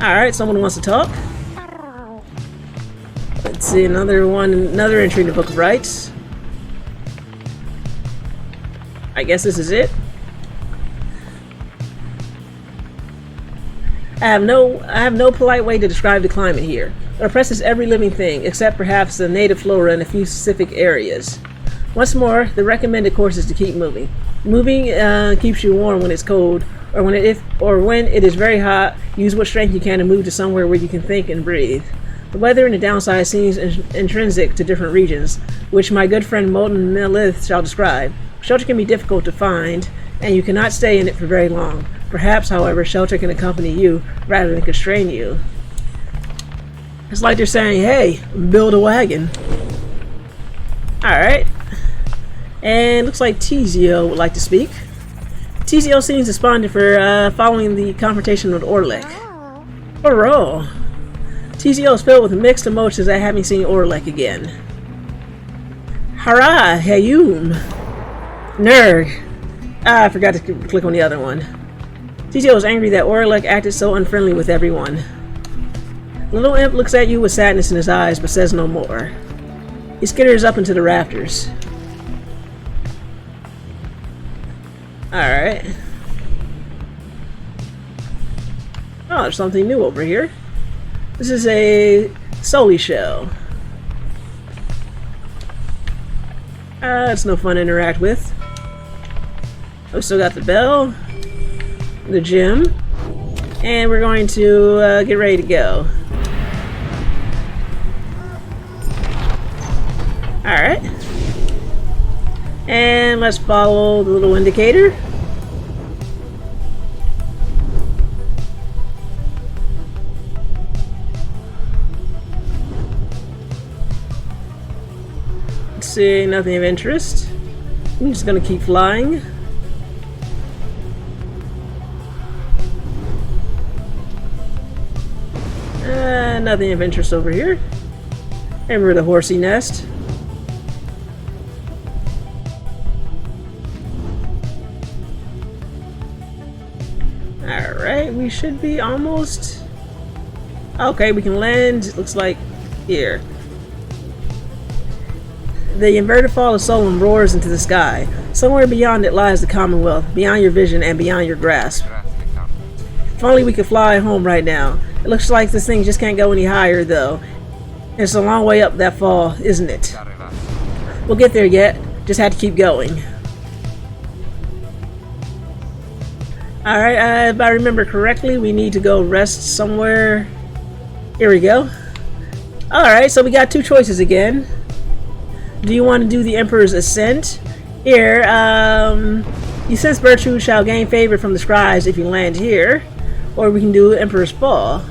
Alright, someone wants to talk. Let's see, another entry in the Book of Rites. I guess this is it. I have no polite way to describe the climate here. It oppresses every living thing, except perhaps the native flora in a few specific areas. Once more, the recommended course is to keep moving. Moving keeps you warm when it's cold, or when it is very hot. Use what strength you can to move to somewhere where you can think and breathe. The weather and the downside seems intrinsic to different regions, which my good friend Molten Melith shall describe. Shelter can be difficult to find, and you cannot stay in it for very long. Perhaps, however, shelter can accompany you rather than constrain you. It's like they're saying, hey, build a wagon. Alright. And looks like Tizio would like to speak. Tizio seems despondent for following the confrontation with Orlek. Hurrah! Tizio is filled with mixed emotions at having seen Orlek again. Hurrah! Hayum! Nerg! I forgot to click on the other one. Tizio is angry that Orlek acted so unfriendly with everyone. The little imp looks at you with sadness in his eyes, but says no more. He skitters up into the rafters. Alright. Oh, there's something new over here. This is a Soli shell. It's no fun to interact with. We still got the bell, the gym, and we're going to get ready to go. Alright. And let's follow the little indicator. Let's see, nothing of interest. I'm just gonna keep flying. Nothing of interest over here. Remember the horsey nest. Alright, we should be almost... Okay, we can land, it looks like, here. The inverted fall of Solon roars into the sky. Somewhere beyond it lies the Commonwealth, beyond your vision and beyond your grasp. If only we could fly home right now. It looks like this thing just can't go any higher, though. It's a long way up that fall, isn't it? We'll get there yet. Just have to keep going. Alright, if I remember correctly, we need to go rest somewhere. Here we go. Alright, so we got two choices again. Do you want to do the Emperor's Ascent? Here, you sense Virtue shall gain favor from the scribes if you land here. Or we can do Emperor's Fall.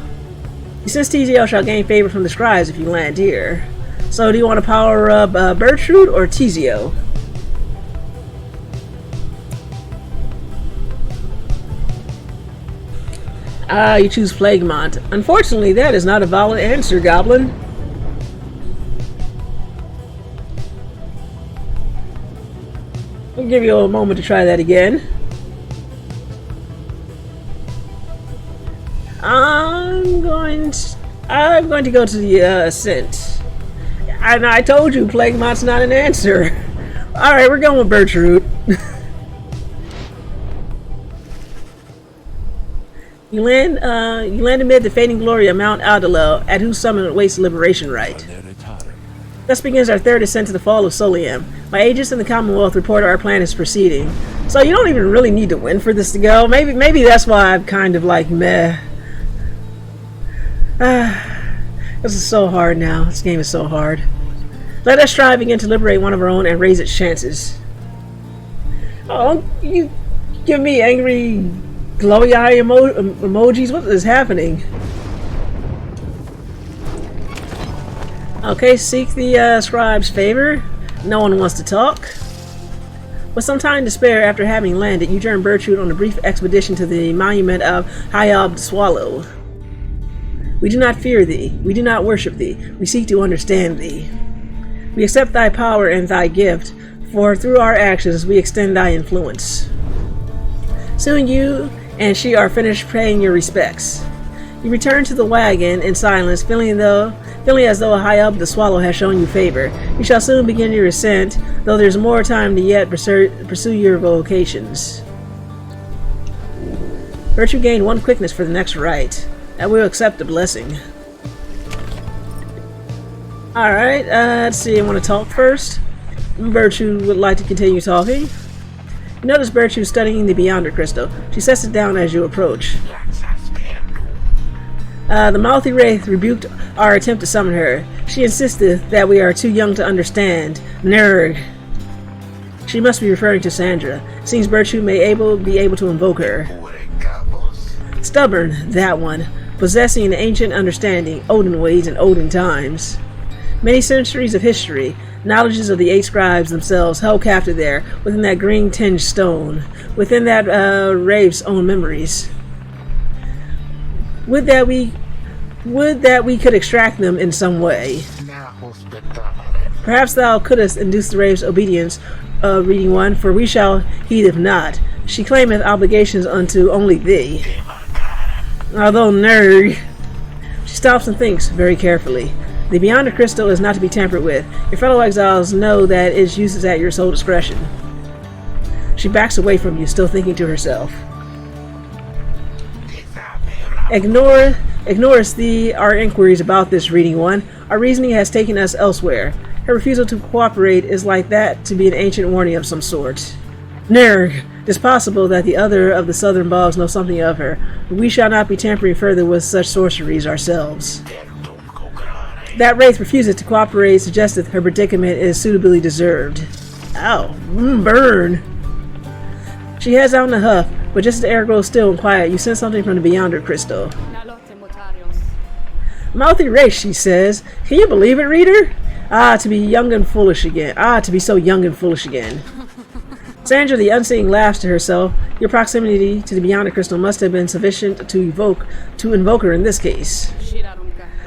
You sense Tizio shall gain favor from the scribes if you land here. So do you want to power up Bertrude or Tizio? You choose Plaguemont. Unfortunately, that is not a valid answer, Goblin. I'll give you a moment to try that again. I'm going to go to the Ascent. And I told you Plaguemont's not an answer. Alright, we're going with Bertrude. You land amid the fading glory of Mount Aldelo, at whose summit awaits the Liberation Rite. Thus begins our third ascent to the fall of Solium. My agents in the Commonwealth report our plan is proceeding. So you don't even really need to win for this to go. Maybe that's why I'm kind of like meh. This is so hard now. This game is so hard. Let us strive again to liberate one of our own and raise its chances. Oh, you give me angry glowy eye emojis? What is happening? Okay, seek the scribe's favor. No one wants to talk. With some time to spare after having landed, you join Bertrude on a brief expedition to the monument of Hayab the Swallow. We do not fear thee. We do not worship thee. We seek to understand thee. We accept thy power and thy gift, for through our actions we extend thy influence. Soon you and she are finished paying your respects. You return to the wagon in silence, feeling as though high up the swallow has shown you favor. You shall soon begin your ascent, though there's more time to yet pursue your vocations. Virtue gained 1 quickness for the next rite. I will accept the blessing. Alright, let's see, I want to talk first. Virtue would like to continue talking. You notice Virtue studying the Beyonder Crystal. She sets it down as you approach. The mouthy wraith rebuked our attempt to summon her. She insisted that we are too young to understand. Nerd. She must be referring to Sandra. Seems Virtue may be able to invoke her. Stubborn, that one. Possessing an ancient understanding, olden ways and olden times. Many centuries of history, knowledges of the 8 scribes themselves held captive there, within that green-tinged stone, within that wraith's own memories. Would that we could extract them in some way. Perhaps thou couldst induce the wraith's obedience, reading one, for we shall heed if not. She claimeth obligations unto only thee. Although nerd, she stops and thinks very carefully. The Beyonder Crystal is not to be tampered with. Your fellow exiles know that its use is at your sole discretion. She backs away from you, still thinking to herself. Ignores our inquiries about this, reading one. Our reasoning has taken us elsewhere. Her refusal to cooperate is like that to be an ancient warning of some sort. Nerg, it is possible that the other of the southern bogs know something of her, but we shall not be tampering further with such sorceries ourselves. That wraith refuses to cooperate, suggested her predicament is suitably deserved. Ow, burn! She heads out in a huff, but just as the air grows still and quiet, you sense something from the Beyonder Crystal. Mouthy race, she says. Can you believe it, reader? Ah, to be young and foolish again. Ah, to be so young and foolish again. Sandra the Unseeing laughs to herself. Your proximity to the Beyonder Crystal must have been sufficient to invoke her in this case.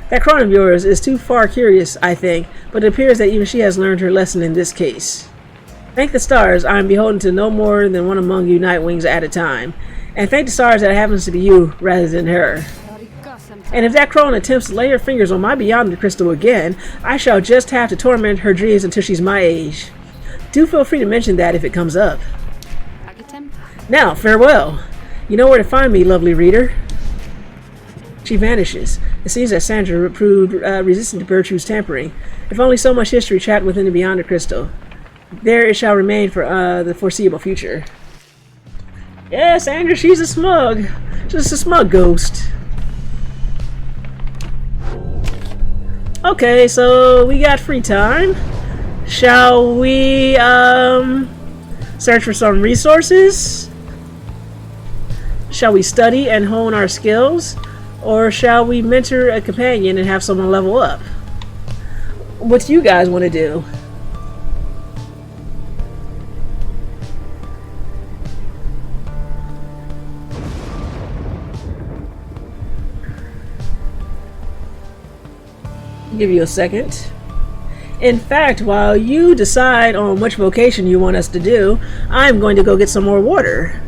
That crone of yours is too far curious, I think, but it appears that even she has learned her lesson in this case. Thank the stars, I am beholden to no more than one among you Nightwings at a time. And thank the stars that it happens to be you rather than her. And if that crone attempts to lay her fingers on my Beyonder Crystal again, I shall just have to torment her dreams until she's my age. Do feel free to mention that if it comes up. Now, farewell. You know where to find me, lovely reader. She vanishes. It seems that Sandra proved resistant to Virtue's tampering. If only so much history trapped within the Beyonder Crystal. There it shall remain for the foreseeable future. Yeah, Sandra, she's a smug. Just a smug ghost. Okay, so we got free time. Shall we search for some resources? Shall we study and hone our skills? Or shall we mentor a companion and have someone level up? What do you guys want to do? Give you a second. In fact, while you decide on which vocation you want us to do, I'm going to go get some more water.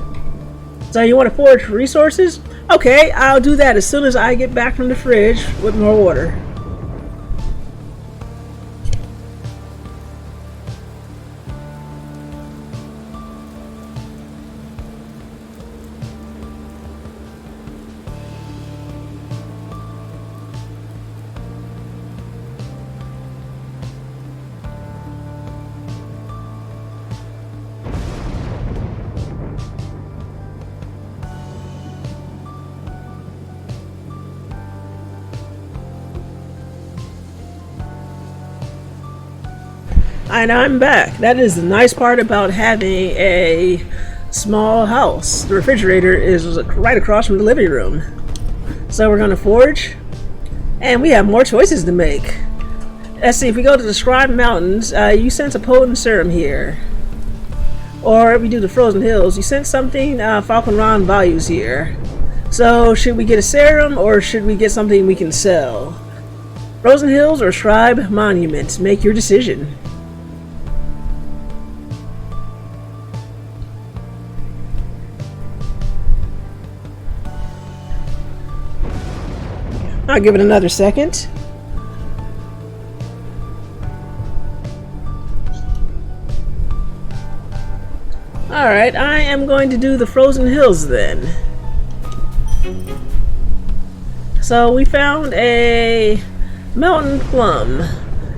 So you want to forage for resources? Okay, I'll do that as soon as I get back from the fridge with more water. And I'm back. That is the nice part about having a small house. The refrigerator is right across from the living room. So we're going to forage. And we have more choices to make. Let's see, if we go to the Scribe Mountains, you sense a potent serum here. Or if we do the Frozen Hills, you sense something Falcon Ron values here. So should we get a serum or should we get something we can sell? Frozen Hills or Scribe Monument? Make your decision. I'll give it another second. Alright, I am going to do the Frozen Hills then. So we found a Mountain Plum,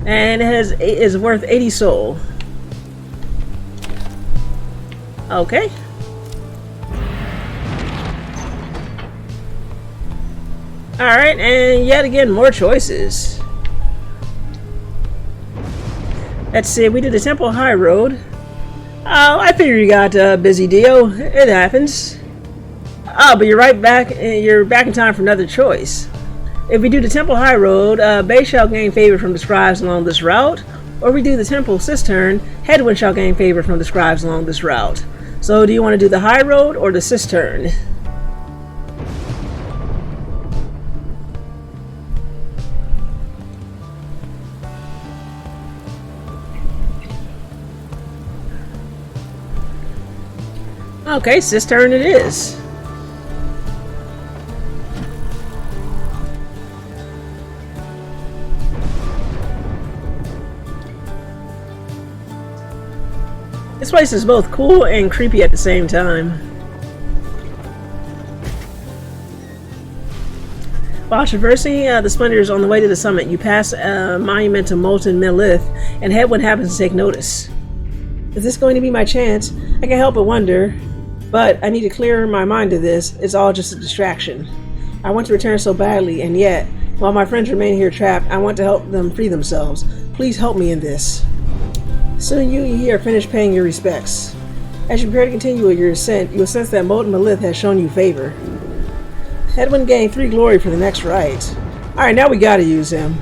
and it is worth 80 soul. Okay. Alright, and yet again, more choices. Let's see, we did the Temple High Road. Oh, I figure you got busy, Dio. It happens. Oh, but you're right back. You're back in time for another choice. If we do the Temple High Road, Bay shall gain favor from the scribes along this route. Or if we do the Temple Cistern, Headwind shall gain favor from the scribes along this route. So, do you want to do the High Road or the Cistern? Okay, Cistern it is. This place is both cool and creepy at the same time. While traversing the splendors on the way to the summit, you pass a monument to Molten Melith, and Headwind happens to take notice. Is this going to be my chance? I can't help but wonder. But I need to clear my mind of this. It's all just a distraction. I want to return so badly, and yet, while my friends remain here trapped, I want to help them free themselves. Please help me in this. Soon you here finish paying your respects. As you prepare to continue with your ascent, you will sense that Molten Melith has shown you favor. Headwind gained 3 glory for the next rite. Alright, now we gotta use him.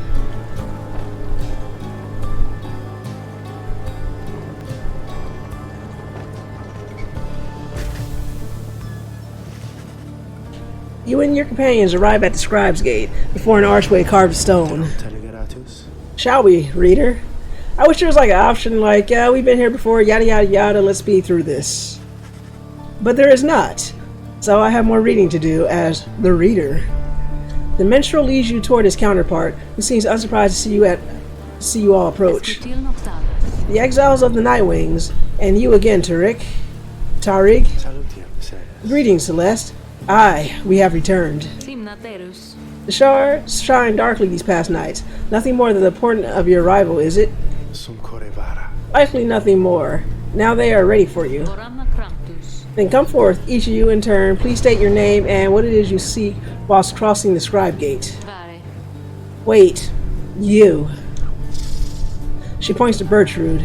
You and your companions arrive at the Scribe's Gate, before an archway carved of stone. Shall we, reader? I wish there was like an option like, we've been here before, yada yada yada, let's speed through this. But there is not. So I have more reading to do as the reader. The minstrel leads you toward his counterpart, who seems unsurprised to see you all approach. The exiles of the Nightwings, and you again, Tarik. Greetings, Celeste. Aye, we have returned. The stars shine darkly these past nights. Nothing more than the portent of your arrival, is it? Likely nothing more. Now they are ready for you. Then come forth, each of you in turn. Please state your name and what it is you seek whilst crossing the Scribe Gate. Wait, you. She points to Bertrude.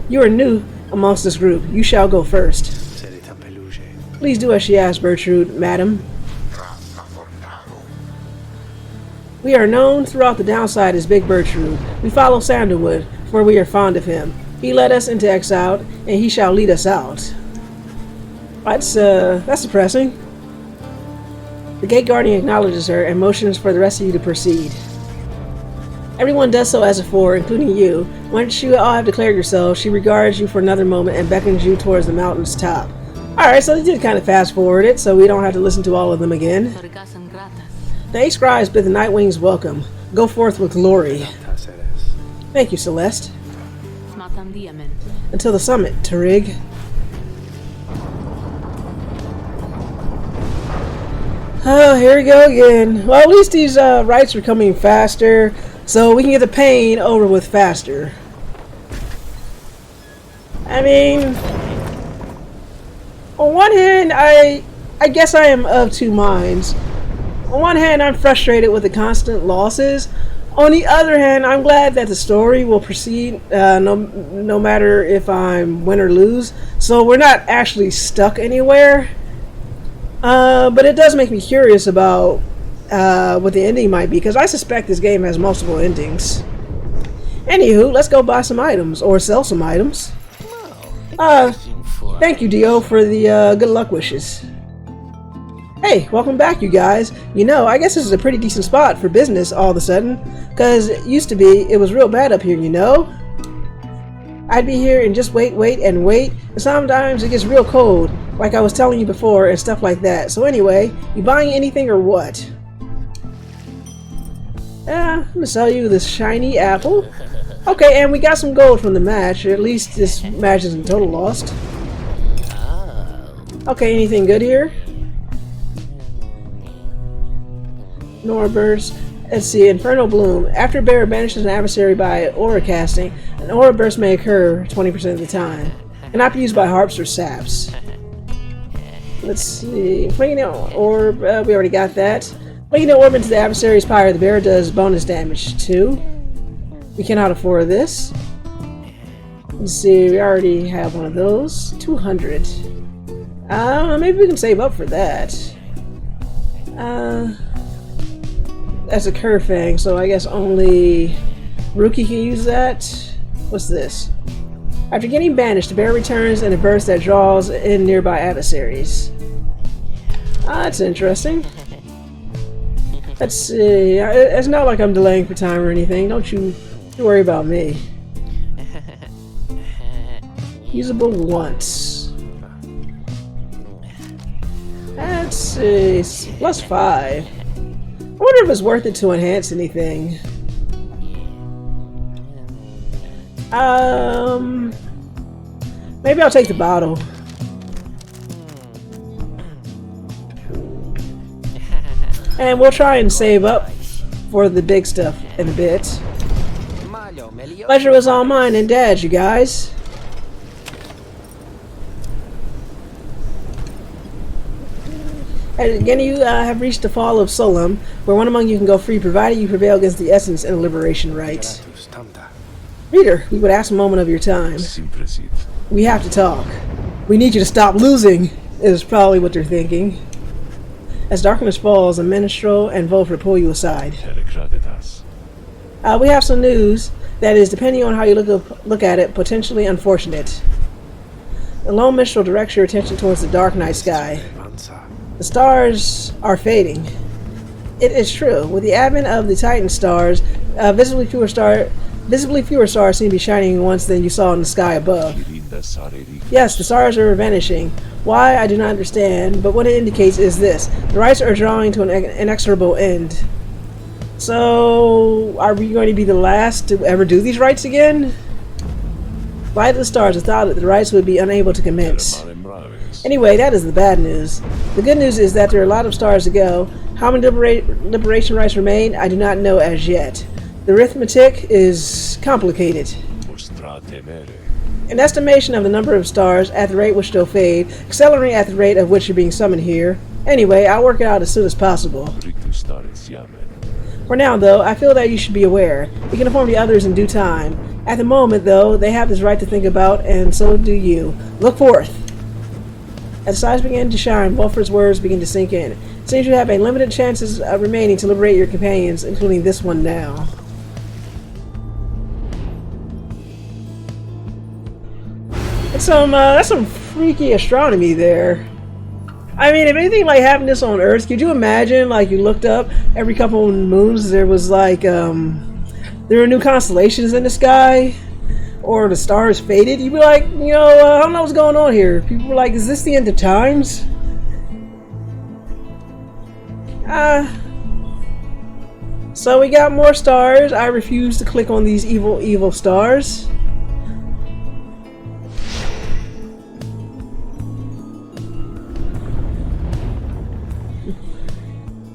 You are new amongst this group. You shall go first. Please do as she asks, Bertrude, madam. We are known throughout the downside as Big Bertrude. We follow Sandalwood, for we are fond of him. He led us into exile, and he shall lead us out. That's depressing. The Gate Guardian acknowledges her and motions for the rest of you to proceed. Everyone does so as before, including you. Once you all have declared yourselves, she regards you for another moment and beckons you towards the mountain's top. Alright, so they did kind of fast forward it, so we don't have to listen to all of them again. The 8 scribes bid the Nightwings welcome. Go forth with glory. Thank you, Celeste. Until the summit, Tarig. Oh, here we go again. Well, at least these rites are coming faster, so we can get the pain over with faster. I mean, on one hand, I guess I am of two minds. On one hand, I'm frustrated with the constant losses. On the other hand, I'm glad that the story will proceed no matter if I'm win or lose. So we're not actually stuck anywhere. But it does make me curious about what the ending might be, because I suspect this game has multiple endings. Anywho, let's go buy some items, or sell some items. Thank you, Dio, for the good luck wishes. Hey, welcome back, you guys. You know, I guess this is a pretty decent spot for business all of a sudden, because it used to be, it was real bad up here, you know? I'd be here and just wait, and sometimes it gets real cold, like I was telling you before, and stuff like that. So anyway, you buying anything or what? I'm gonna sell you this shiny apple. Okay, and we got some gold from the match. At least this match isn't total lost. Okay, anything good here? Nora Burst. Let's see, Infernal Bloom. After a bearer banishes an adversary by aura casting, an aura burst may occur 20% of the time. Cannot be used by harps or saps. Let's see. Flinging an orb, we already got that. Flinging an orb into the adversary's pyre, the bearer does bonus damage too. We cannot afford this. Let's see, we already have one of those. 200. Maybe we can save up for that. That's a Kerfang, so I guess only Rookie can use that. What's this? After getting banished, the bear returns in a burst that draws in nearby adversaries. That's interesting. Let's see. It's not like I'm delaying for time or anything. Don't you worry about me. Usable once. Let's see. +5. I wonder if it's worth it to enhance anything. Maybe I'll take the bottle. And we'll try and save up for the big stuff in a bit. Pleasure was all mine and Dad's, you guys. And again, you have reached the fall of Solum, where one among you can go free, provided you prevail against the essence in a Liberation Rite. Reader, we would ask a moment of your time. We have to talk. We need you to stop losing, is probably what they're thinking. As darkness falls, a minstrel and Volfred pull you aside. We have some news that is, depending on how you look at it, potentially unfortunate. The lone minstrel directs your attention towards the dark night sky. The stars are fading. It is true. With the advent of the Titan stars, visibly fewer stars seem to be shining once than you saw in the sky above. Yes, the stars are vanishing. Why, I do not understand, but what it indicates is this. The rites are drawing to an inexorable end. So, are we going to be the last to ever do these rites again? Light of the stars, I thought that the rites would be unable to commence. Anyway, that is the bad news. The good news is that there are a lot of stars to go. How many liberation rites remain, I do not know as yet. The arithmetic is complicated. An estimation of the number of stars at the rate which they'll fade, accelerating at the rate of which you're being summoned here. Anyway, I'll work it out as soon as possible. For now, though, I feel that you should be aware. You can inform the others in due time. At the moment, though, they have this right to think about, and so do you. Look forth! As the stars begin to shine, Volfred's words begin to sink in. It seems you have a limited chances remaining to liberate your companions, including this one now. That's some freaky astronomy there. I mean, if anything like happened this on Earth, could you imagine, like, you looked up every couple of moons, there was like, there were new constellations in the sky, or the stars faded? You'd be like, you know, I don't know what's going on here. People were like, is this the end of times? So we got more stars. I refuse to click on these evil stars.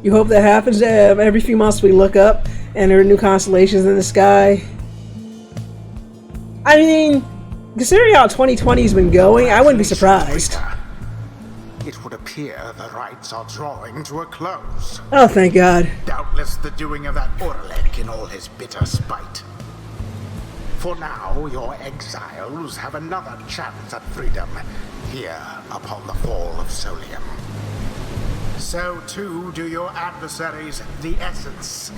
You hope that happens. Every few months we look up and there are new constellations in the sky. I mean, considering how 2020 has been going, I wouldn't be surprised. It would appear the rites are drawing to a close. Oh, thank God. Doubtless the doing of that Orlek in all his bitter spite. For now, your exiles have another chance at freedom here upon the fall of Solium. So too do your adversaries, the Essence.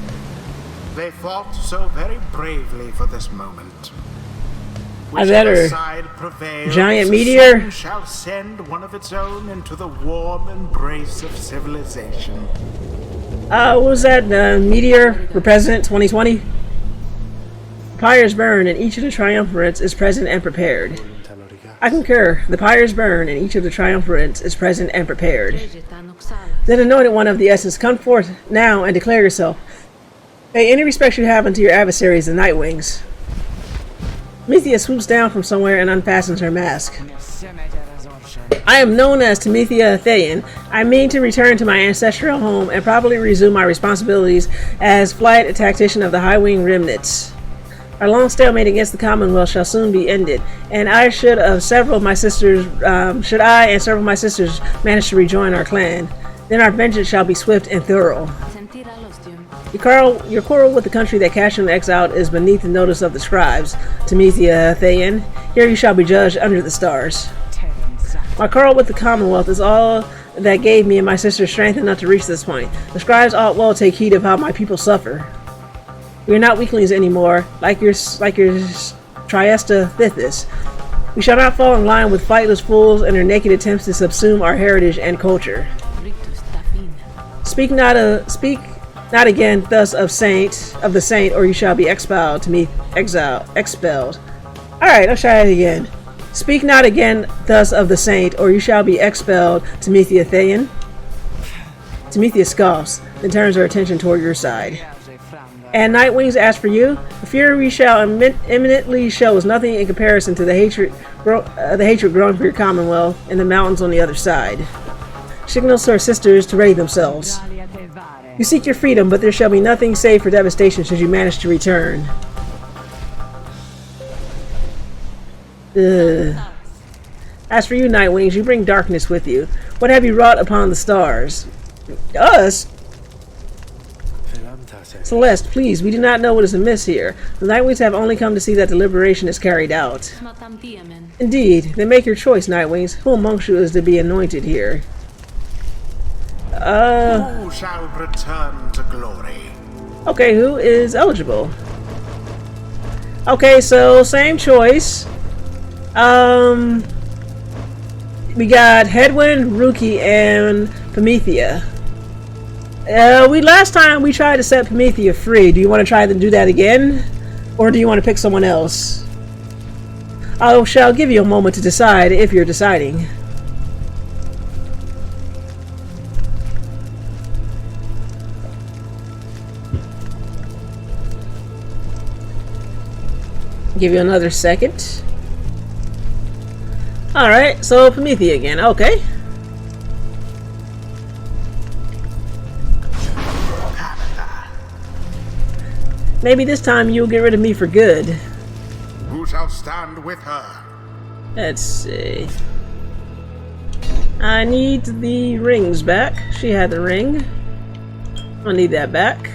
They fought so very bravely for this moment. I better. Prevails, giant meteor shall send one of its own into the warm embrace of civilization. What was that? Meteor for President 2020? Pyres burn and each of the triumvirates is present and prepared. I concur. The pyres burn and each of the triumvirates is present and prepared. Then anointed one of the Essence, come forth now and declare yourself. Pay any respect you have unto your adversaries, the Nightwings. Pamitha swoops down from somewhere and unfastens her mask. I am known as Tamitha Thayan. I mean to return to my ancestral home and properly resume my responsibilities as flight tactician of the High Wing Remnants. Our long stalemate against the Commonwealth shall soon be ended, and I and several of my sisters manage to rejoin our clan, then our vengeance shall be swift and thorough. Your quarrel with the country that cast you in exile is beneath the notice of the scribes, Tamitha Thayan. Here you shall be judged under the stars. My quarrel with the Commonwealth is all that gave me and my sisters strength enough to reach this point. The scribes ought well take heed of how my people suffer. We are not weaklings anymore, like your Triesta Thithis. We shall not fall in line with flightless fools and their naked attempts to subsume our heritage and culture. Speak not again thus of the saint, or you shall be expelled. Expelled. Alright, I'll try it again. Speak not again thus of the saint, or you shall be expelled, Tamitha Thayan. Tamitha scoffs, then turns her attention toward your side. And Nightwings ask for you. The fury we shall imminently show is nothing in comparison to the hatred growing for your Commonwealth in the mountains on the other side. Signals to our sisters to ready themselves. You seek your freedom, but there shall be nothing save for devastation should you manage to return. As for you, Nightwings, you bring darkness with you. What have you wrought upon the stars? Us? Celeste, please, we do not know what is amiss here. The Nightwings have only come to see that the liberation is carried out. Indeed, then make your choice, Nightwings. Who amongst you is to be anointed here? Who shall return to glory? Okay, who is eligible? Okay, so same choice. We got Headwind, Rookie, and Pamitha. Last time we tried to set Pamitha free. Do you want to try to do that again? Or do you want to pick someone else? I shall give you a moment to decide if you're deciding. Give you another second. Alright, so Pamitha again. Okay. Maybe this time you'll get rid of me for good. Who shall stand with her? Let's see. I need the rings back. She had the ring. I'll need that back.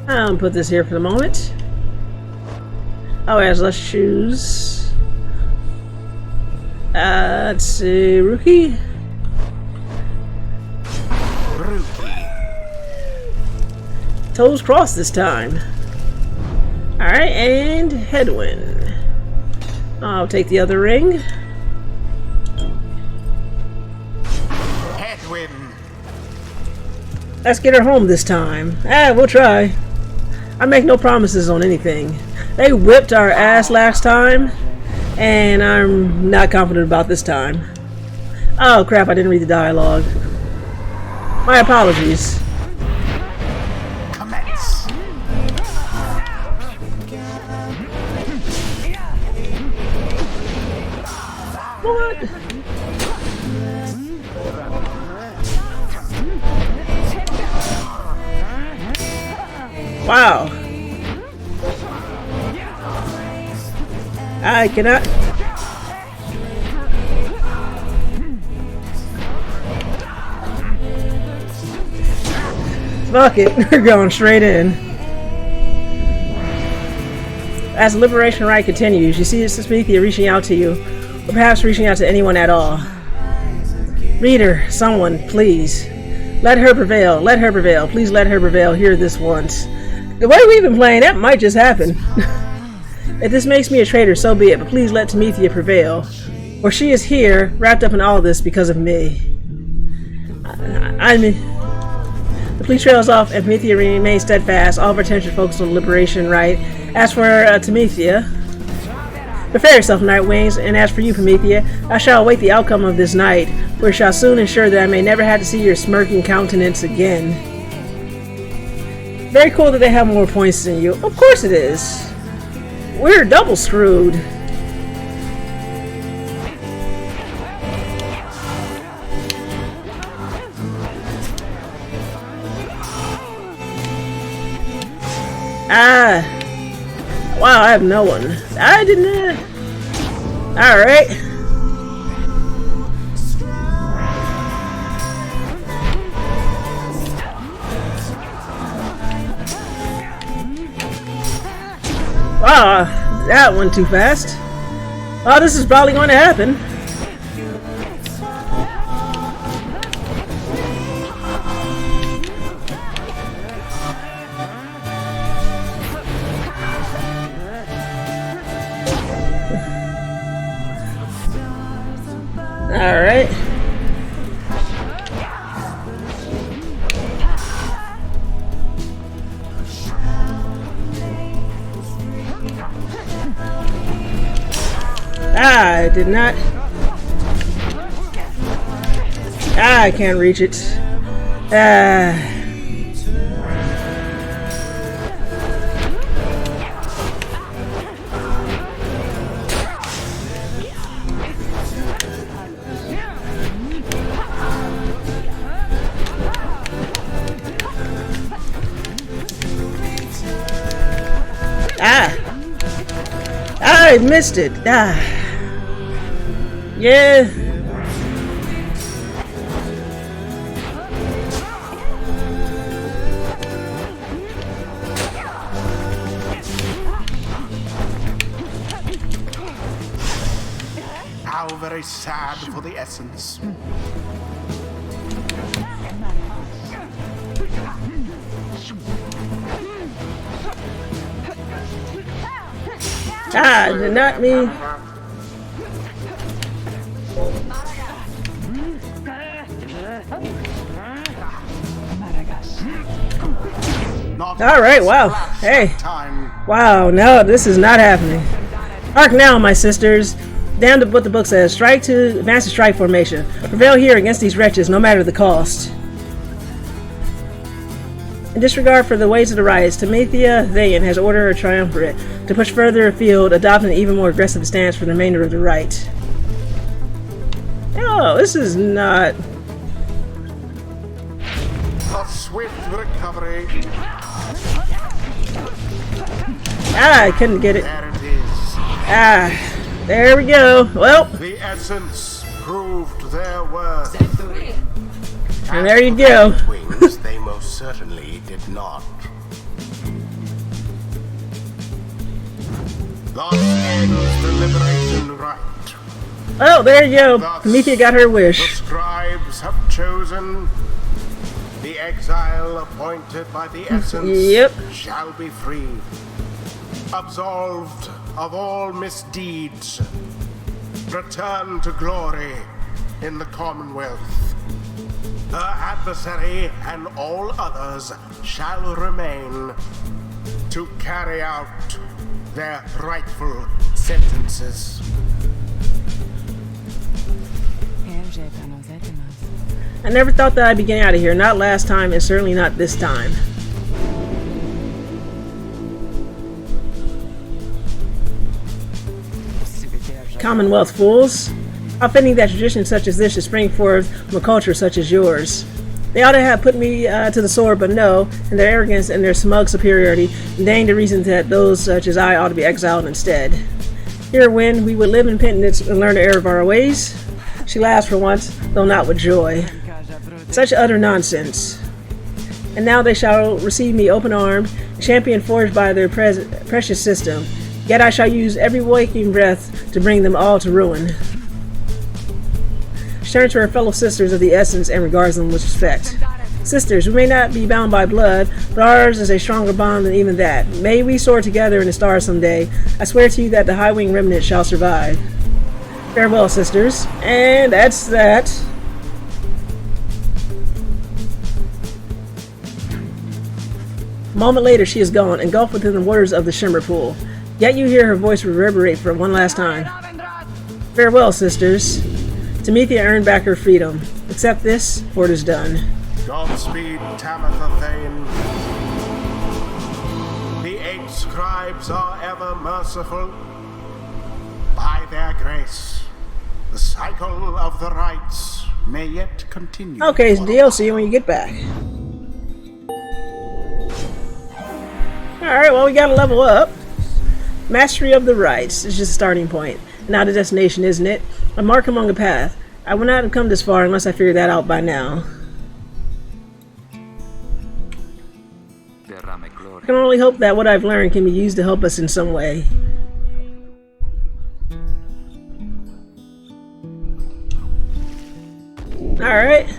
I'll put this here for the moment. Oh, yes, let's choose. Let's see, Rookie. Toes crossed this time. Alright, and Headwind. I'll take the other ring. Headwind. Let's get her home this time. We'll try. I make no promises on anything. They whipped our ass last time, and I'm not confident about this time. Oh crap, I didn't read the dialogue. My apologies. Commence. What? Wow. I cannot. Fuck it. We're going straight in. As the Liberation Rite continues, you see Tamitha reaching out to you, or perhaps reaching out to anyone at all. Reader, someone, please. Let her prevail. Let her prevail. Please let her prevail. Hear this once. The way we've been playing, that might just happen. If this makes me a traitor, so be it, but please let Tamitha prevail. For she is here, wrapped up in all this because of me. The plea trails off and Pamitha remains steadfast, all of her attention focused on the Liberation Rite. As for Tamitha, prepare yourself, Nightwings, and as for you, Pamitha, I shall await the outcome of this night. We shall soon ensure that I may never have to see your smirking countenance again. Very cool that they have more points than you. Of course it is. We're double screwed. Wow, I have no one. I didn't. Alright. Wow, that went too fast. Oh, this is probably going to happen. Alright. I did not. I can't reach it. I missed it. Yeah. How very sad for the essence. Not me. Alright, wow. Hey. Wow, no, this is not happening. Hark now, my sisters. Damn to what the book says. Strike to advance the strike formation. Prevail here against these wretches, no matter the cost. In disregard for the ways of the riots, Tamitha Thayan has ordered her triumvirate to push further afield, adopting an even more aggressive stance for the remainder of the rite. Oh, this is not... A swift recovery. I couldn't get it. There it is. There we go. Well, the essence proved their worth. And there you go. Nightwings, they most certainly did not. Thus ends the Liberation Rite. Oh, there you go. Pamitha got her The wish. scribes have chosen. The exile appointed by the essence shall be freed. Absolved of all misdeeds. Return to glory in the Commonwealth. Her adversary and all others shall remain to carry out their rightful sentences. I never thought that I'd be getting out of here. Not last time, and certainly not this time. Commonwealth fools. How fitting that tradition such as this should spring forth from a culture such as yours. They ought to have put me to the sword, but no, in their arrogance and their smug superiority, dang the reason that those such as I ought to be exiled instead. Here, when we would live in penitence and learn the error of our ways. She laughs for once, though not with joy. Such utter nonsense. And now they shall receive me open-armed, a champion forged by their precious system. Yet I shall use every waking breath to bring them all to ruin. She turns to her fellow sisters of the essence and regards them with respect. Sisters, we may not be bound by blood, but ours is a stronger bond than even that. May we soar together in the stars someday. I swear to you that the high wing remnant shall survive. Farewell, sisters. And that's that. A moment later, she is gone, engulfed within the waters of the Shimmer Pool. Yet you hear her voice reverberate for one last time. Farewell, sisters. Tamitha earned back her freedom. Accept this, or it is done. Godspeed, Tamitha Thane. The 8 scribes are ever merciful. By their grace, the cycle of the rites may yet continue. Okay, it's deal. See you when you get back. Alright, well, we gotta level up. Mastery of the rites is just a starting point, not a destination, isn't it? A mark among a path. I would not have come this far unless I figured that out by now. I can only hope that what I've learned can be used to help us in some way. Alright.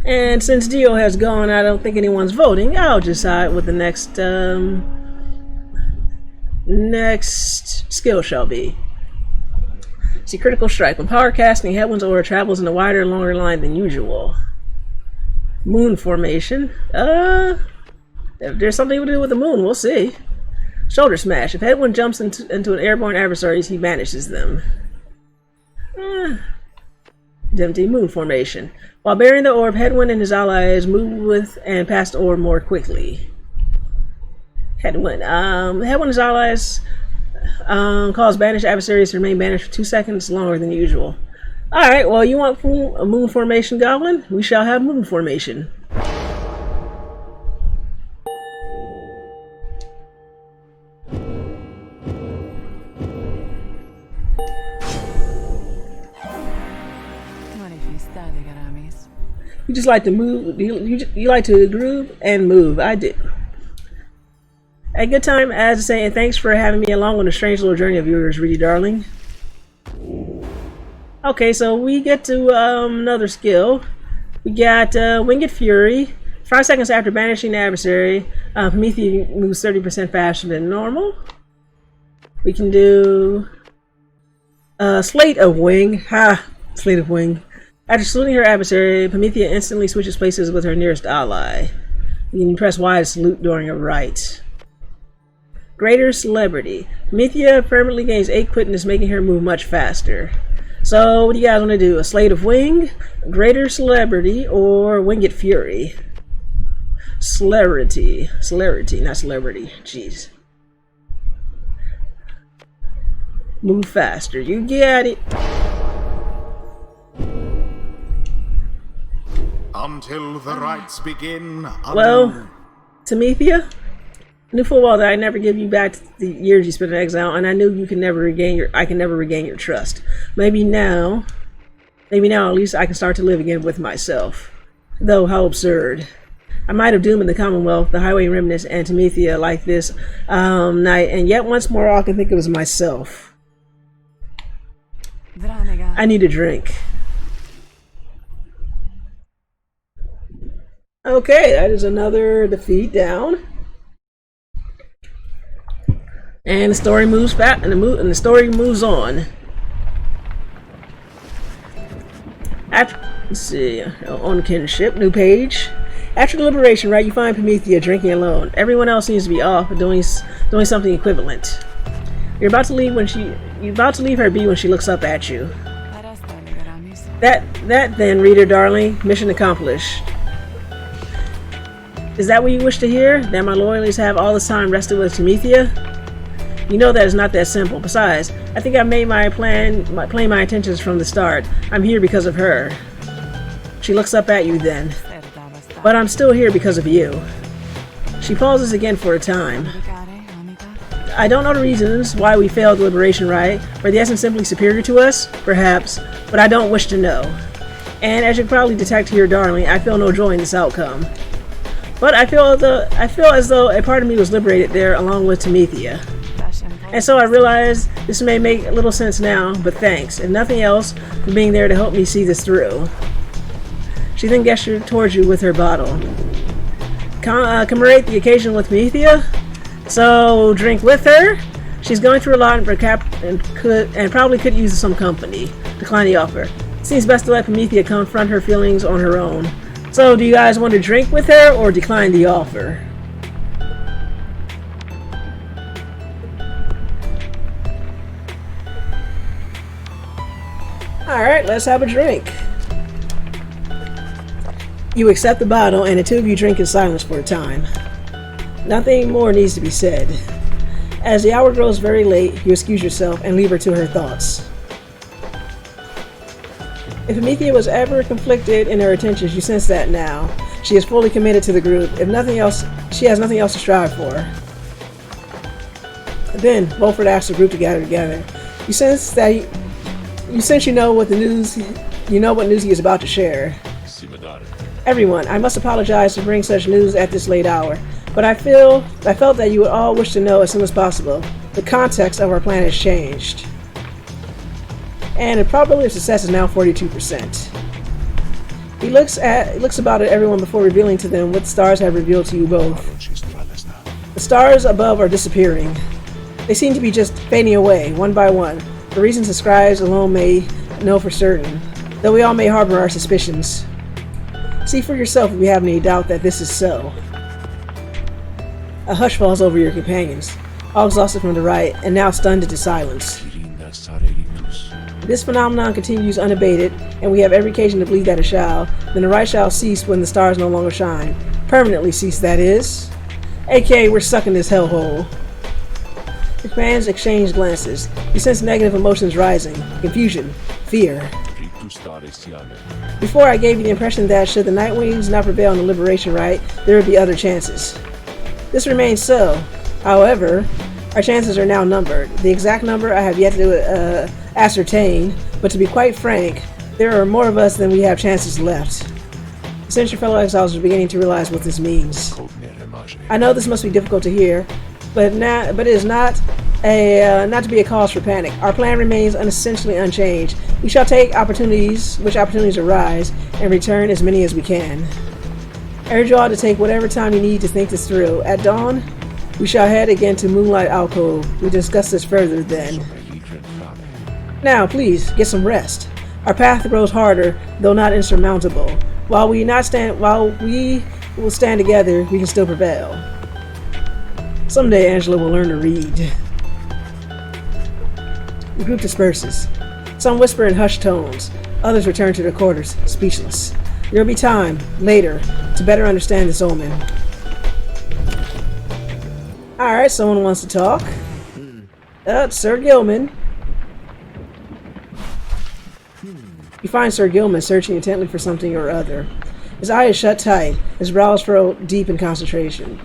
And since Dio has gone, I don't think anyone's voting. I'll decide what the next skill shall be. See, critical strike. When power casting headwinds aura travels in a wider and longer line than usual. Moon formation. If there's something to do with the moon, we'll see. Shoulder smash. If headwind jumps into an airborne adversary, he vanishes them. Empty moon formation. While bearing the orb, Headwind and his allies move with and past the orb more quickly. Headwind. Headwind and his allies cause banished adversaries to remain banished for 2 seconds longer than usual. Alright, well, you want a moon formation, Goblin? We shall have moon formation. You just like to move. You like to groove and move. I do. A good time as saying thanks for having me along on a strange little journey of yours, really, darling. Okay, so we get to another skill. We got Winged Fury. 5 seconds after banishing the adversary, Pamitha moves 30% faster than normal. We can do Slate of Wing. Ha! Slate of Wing. After saluting her adversary, Pamitha instantly switches places with her nearest ally. You can press Y to salute during a rite. Greater Celebrity. Pamitha permanently gains 8 quickness, making her move much faster. So, what do you guys want to do? A Slate of Wing, Greater Celebrity, or Winged Fury? Celerity. Celerity, not celebrity. Jeez. Move faster. You get it. Until the rites begin. Well, Tamitha, I knew full well that I'd never give you back the years you spent in exile, and I knew you can never regain your. I can never regain your trust. Maybe now, at least I can start to live again with myself. Though how absurd! I might have doomed the Commonwealth, the Highway Remnants, and Tamitha like this night, and yet once more all I can think of is myself. I need a drink. Okay, that is another defeat down. And the story moves back, and the story moves on. Let's see, on kinship, new page. After the Liberation Rite, you find Pamitha drinking alone. Everyone else seems to be off, doing something equivalent. You're about to leave her be when she looks up at you. That then, reader darling, mission accomplished. Is that what you wish to hear? That my loyalists have all this time rested with Tamitha? You know that is not that simple. Besides, I think I made my plain my intentions from the start. I'm here because of her. She looks up at you then. But I'm still here because of you. She pauses again for a time. I don't know the reasons why we failed the Liberation Rite, or the essence simply superior to us, perhaps, but I don't wish to know. And as you can probably detect here, darling, I feel no joy in this outcome. But I feel as though a part of me was liberated there along with Tamitha. And so I realize this may make little sense now, but thanks, if nothing else, for being there to help me see this through. She then gestured towards you with her bottle. Commemorate the occasion with Pamitha? So drink with her? She's going through a lot and probably could use some company. Decline the offer. It seems best to let Pamitha confront her feelings on her own. So do you guys want to drink with her or decline the offer? Alright, let's have a drink. You accept the bottle, and the two of you drink in silence for a time. Nothing more needs to be said. As the hour grows very late, you excuse yourself and leave her to her thoughts. If Pamitha was ever conflicted in her intentions, you sense that now. She is fully committed to the group. If nothing else, she has nothing else to strive for. Then, Volfred asks the group to gather together. You sense that you know what news he is about to share. Everyone, I must apologize for bringing such news at this late hour, but I felt that you would all wish to know as soon as possible. The context of our plan has changed, and the probability of success is now 42%. He looks about at everyone before revealing to them what the stars have revealed to you both. The stars above are disappearing. They seem to be just fading away, one by one, for reasons the scribes alone may know for certain, though we all may harbor our suspicions. See for yourself if you have any doubt that this is so. A hush falls over your companions, all exhausted from the rite, and now stunned into silence. This phenomenon continues unabated, and we have every occasion to believe that it shall. Then the rite shall cease when the stars no longer shine. Permanently cease, that is. AKA, we're stuck in this hellhole. The companions exchange glances. You sense negative emotions rising. Confusion. Fear. Before I gave you the impression that should the Nightwings not prevail in the Liberation Rite, there would be other chances. This remains so. However, our chances are now numbered. The exact number I have yet to ascertain, but to be quite frank, there are more of us than we have chances left. Since your fellow exiles are beginning to realize what this means. I know this must be difficult to hear, but it is not to be a cause for panic. Our plan remains essentially unchanged. We shall take which opportunities arise, and return as many as we can. I urge you all to take whatever time you need to think this through. At dawn, we shall head again to Moonlight Alcove. We discuss this further then. Now, please, get some rest. Our path grows harder, though not insurmountable. While we will stand together, we can still prevail. Someday Angela will learn to read. The group disperses. Some whisper in hushed tones. Others return to their quarters, speechless. There will be time, later, to better understand this omen. Alright, someone wants to talk. Sir Gilman. You find Sir Gilman searching intently for something or other. His eye is shut tight, his brows furrow deep concentration.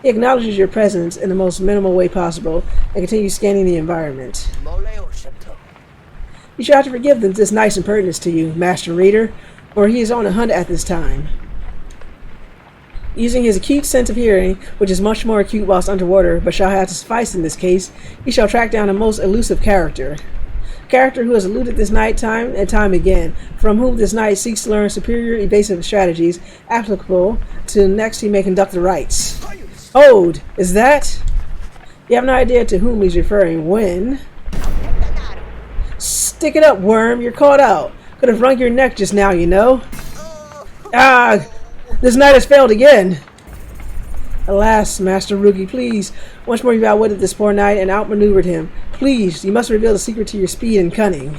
He acknowledges your presence in the most minimal way possible and continues scanning the environment. You shall have to forgive this nice impertinence to you, Master Reader, for he is on a hunt at this time. Using his acute sense of hearing, which is much more acute whilst underwater, but shall have to suffice in this case, he shall track down a most elusive character. A character who has eluded this night time and time again, from whom this knight seeks to learn superior evasive strategies applicable to next he may conduct the rites. Hold! Is that? You have no idea to whom he's referring when... Stick it up, worm! You're caught out! Could have wrung your neck just now, you know. Ah! This knight has failed again! Alas, Master Rugi, please. Once more you've outwitted this poor knight and outmaneuvered him. Please, you must reveal the secret to your speed and cunning.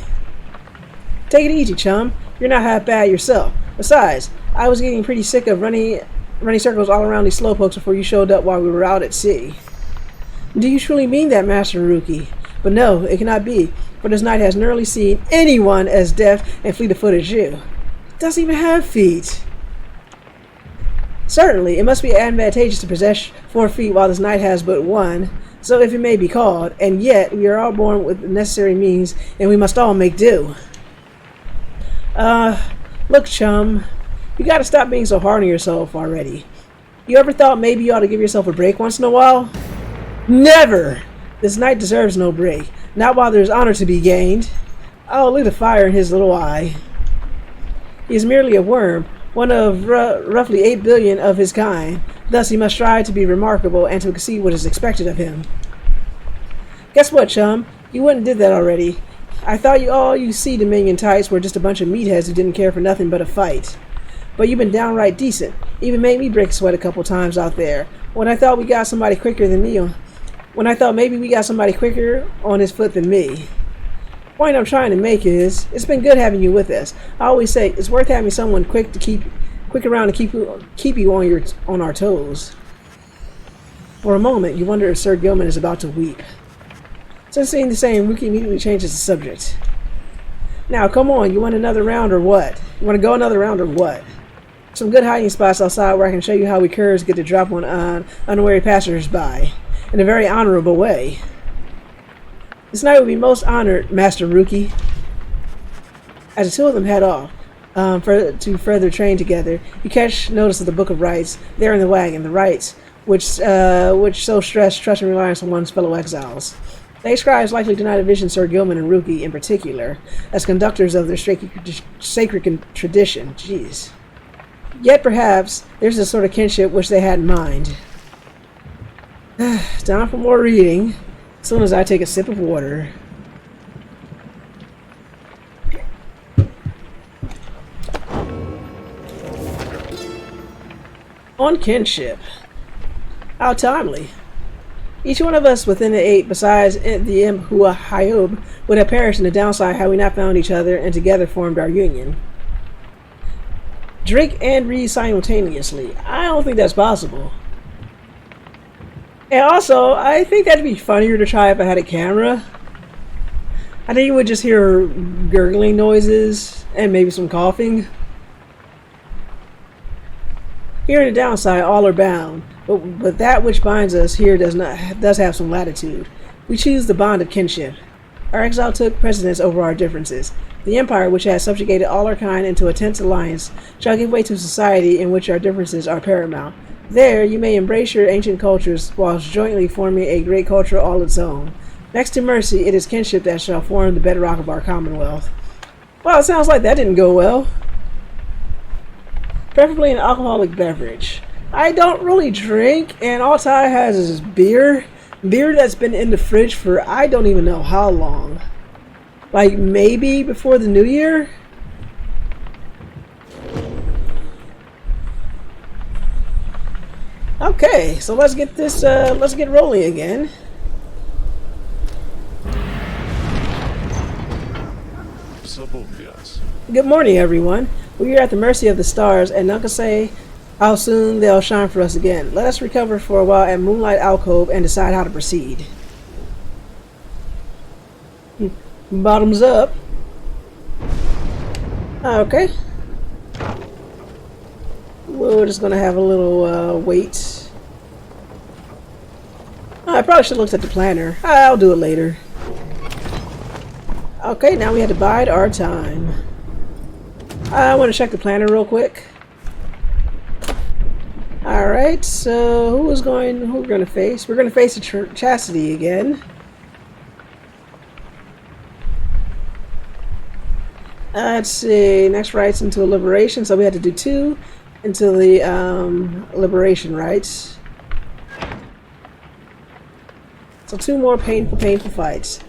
Take it easy, chum. You're not half bad yourself. Besides, I was getting pretty sick of running circles all around these slowpokes before you showed up while we were out at sea. Do you truly mean that, Master Ruki? But no, it cannot be, for this knight has nearly seen anyone as deft and fleet of foot as you. It doesn't even have feet. Certainly, it must be advantageous to possess 4 feet while this knight has but 1, so if it may be called, and yet we are all born with the necessary means, and we must all make do. Look, chum, you gotta stop being so hard on yourself already. You ever thought maybe you ought to give yourself a break once in a while? Never! This knight deserves no break, not while there's honor to be gained. Oh, look at the fire in his little eye. He is merely a worm, one of roughly 8 billion of his kind. Thus he must strive to be remarkable and to exceed what is expected of him. Guess what, chum? You wouldn't did that already. I thought all you sea Dominion types were just a bunch of meatheads who didn't care for nothing but a fight. But you've been downright decent. Even made me break a sweat a couple times out there. When I thought maybe we got somebody quicker on his foot than me. Point I'm trying to make is, it's been good having you with us. I always say it's worth having someone quick around to keep you on our toes. For a moment, you wonder if Sir Gilman is about to weep. Since seeing the same, Rookie immediately changes the subject. Now, come on, you want another round or what? You want to go another round or what? Some good hiding spots outside where I can show you how we curs get to drop on unaware passers-by in a very honorable way. This night will be most honored, Master Rookie. As the two of them head off to further train together, you catch notice of the Book of Rites there in the wagon. The Rites, which so stress trust and reliance on one's fellow exiles. The scribes likely do not envision Sir Gilman and Rookie in particular as conductors of their sacred tradition. Jeez. Yet perhaps there's a sort of kinship which they had in mind. Time for more reading. As soon as I take a sip of water. On kinship. How timely. Each one of us within the 8, besides the imp Hyob, would have perished in the downside had we not found each other and together formed our union. Drink and read simultaneously. I don't think that's possible. And also, I think that'd be funnier to try if I had a camera. I think you would just hear gurgling noises and maybe some coughing. Here in the downside, all are bound, but that which binds us here does have some latitude. We choose the bond of kinship. Our exile took precedence over our differences. The empire, which has subjugated all our kind into a tense alliance, shall give way to a society in which our differences are paramount. There, you may embrace your ancient cultures whilst jointly forming a great culture all its own. Next to mercy, it is kinship that shall form the bedrock of our Commonwealth. Well, it sounds like that didn't go well. Preferably an alcoholic beverage. I don't really drink, and all Ty has is beer. Beer that's been in the fridge for I don't even know how long. Like maybe before the new year? Okay, so let's get this, let's get rolling again. Good morning, everyone. We are at the mercy of the stars, and none can say how soon they'll shine for us again. Let us recover for a while at Moonlight Alcove and decide how to proceed. Bottoms up. Okay. We're just gonna have a little wait. I probably should have looked at the planner. I'll do it later. Okay, now we have to bide our time. I want to check the planner real quick. Alright, so who we're going to face? We're going to face a Chastity again. Let's see, next rites until Liberation, so we had to do 2 until the Liberation Rites. So 2 more painful fights.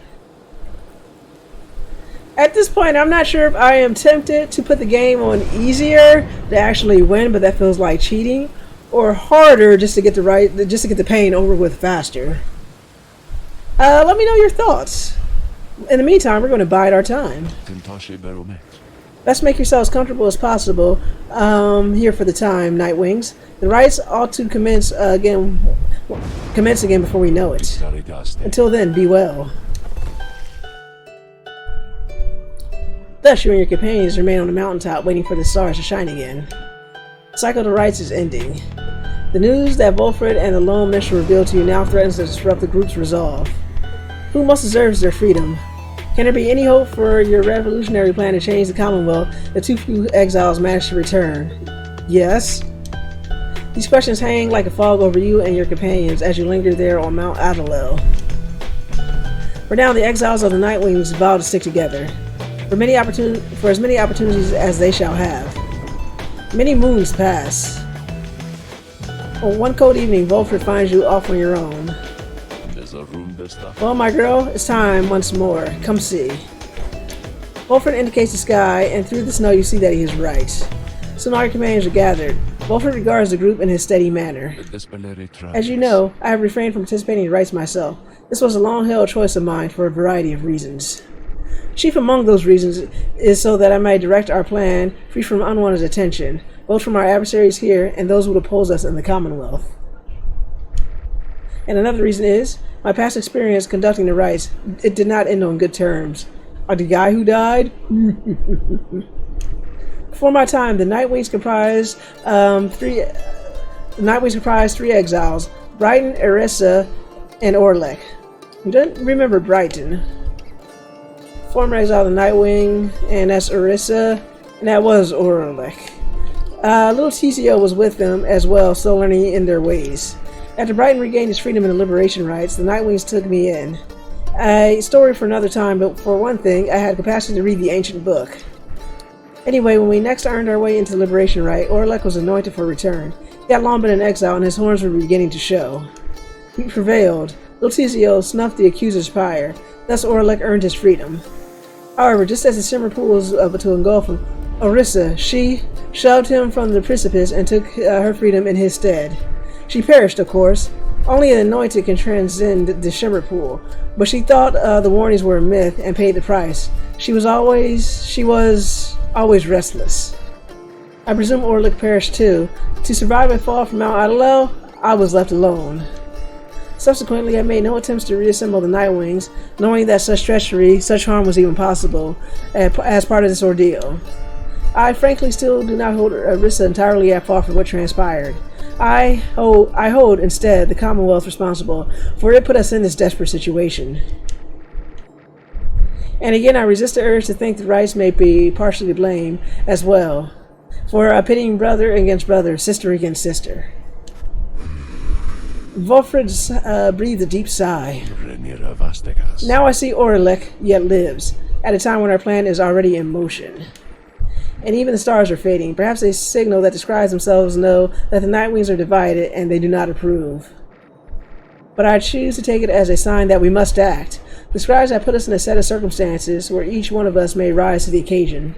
At this point, I'm not sure if I am tempted to put the game on easier to actually win, but that feels like cheating, or harder just to get the pain over with faster. Let me know your thoughts. In the meantime, we're going to bide our time. Let's make yourselves comfortable as possible here for the time, Nightwings. The rites ought to commence again before we know it. Until then, be well. Thus, you and your companions remain on the mountaintop waiting for the stars to shine again. The cycle of the rites is ending. The news that Volfred and the lone minstrel revealed to you now threatens to disrupt the group's resolve. Who most deserves their freedom? Can there be any hope for your revolutionary plan to change the Commonwealth if too few exiles manage to return? Yes. These questions hang like a fog over you and your companions as you linger there on Mount Adalel. For now, the exiles of the Nightwings vow to stick together. For as many opportunities as they shall have. Many moons pass. On one cold evening, Volfred finds you off on your own. Well, my girl, it's time once more. Come see. Volfred indicates the sky, and through the snow you see that he is right. Soon all your companions are gathered. Volfred regards the group in his steady manner. As you know, I have refrained from participating in rites myself. This was a long-held choice of mine for a variety of reasons. Chief among those reasons is so that I may direct our plan free from unwanted attention, both from our adversaries here and those who would oppose us in the Commonwealth. And another reason is, my past experience conducting the rites, it did not end on good terms. Like the guy who died? Before my time, the Nightwings comprised three exiles, Brighton, Erisa, and Orlek. You don't remember Brighton. Former exile of the Nightwing, and that's Erisa, and that was Orlek. Little TCO was with them as well, still learning in their ways. After Brighton regained his freedom in the Liberation Rites, the Nightwings took me in. A story for another time, but for one thing, I had capacity to read the ancient book. Anyway, when we next earned our way into the Liberation Rite, Orlek was anointed for return. He had long been in exile, and his horns were beginning to show. He prevailed. Little TCO snuffed the accuser's pyre. Thus Orlek earned his freedom. However, just as the shimmer pool was to engulf him, Orisa, she shoved him from the precipice and took her freedom in his stead. She perished, of course. Only an anointed can transcend the shimmer pool, but she thought the warnings were a myth and paid the price. She was always restless. I presume Orlek perished too. To survive a fall from Mount Adelo, I was left alone. Subsequently, I made no attempts to reassemble the Nightwings, knowing that such treachery, such harm was even possible as part of this ordeal. I frankly still do not hold Erisa entirely at fault for what transpired. I hold instead the Commonwealth responsible, for it put us in this desperate situation. And again, I resist the urge to think the rights may be partially to blame as well, for pitting brother against brother, sister against sister. Volfred breathed a deep sigh. Now I see Orlek yet lives, at a time when our plan is already in motion. And even the stars are fading, perhaps a signal that the scribes themselves know that the Nightwings are divided and they do not approve. But I choose to take it as a sign that we must act. The scribes have put us in a set of circumstances where each one of us may rise to the occasion.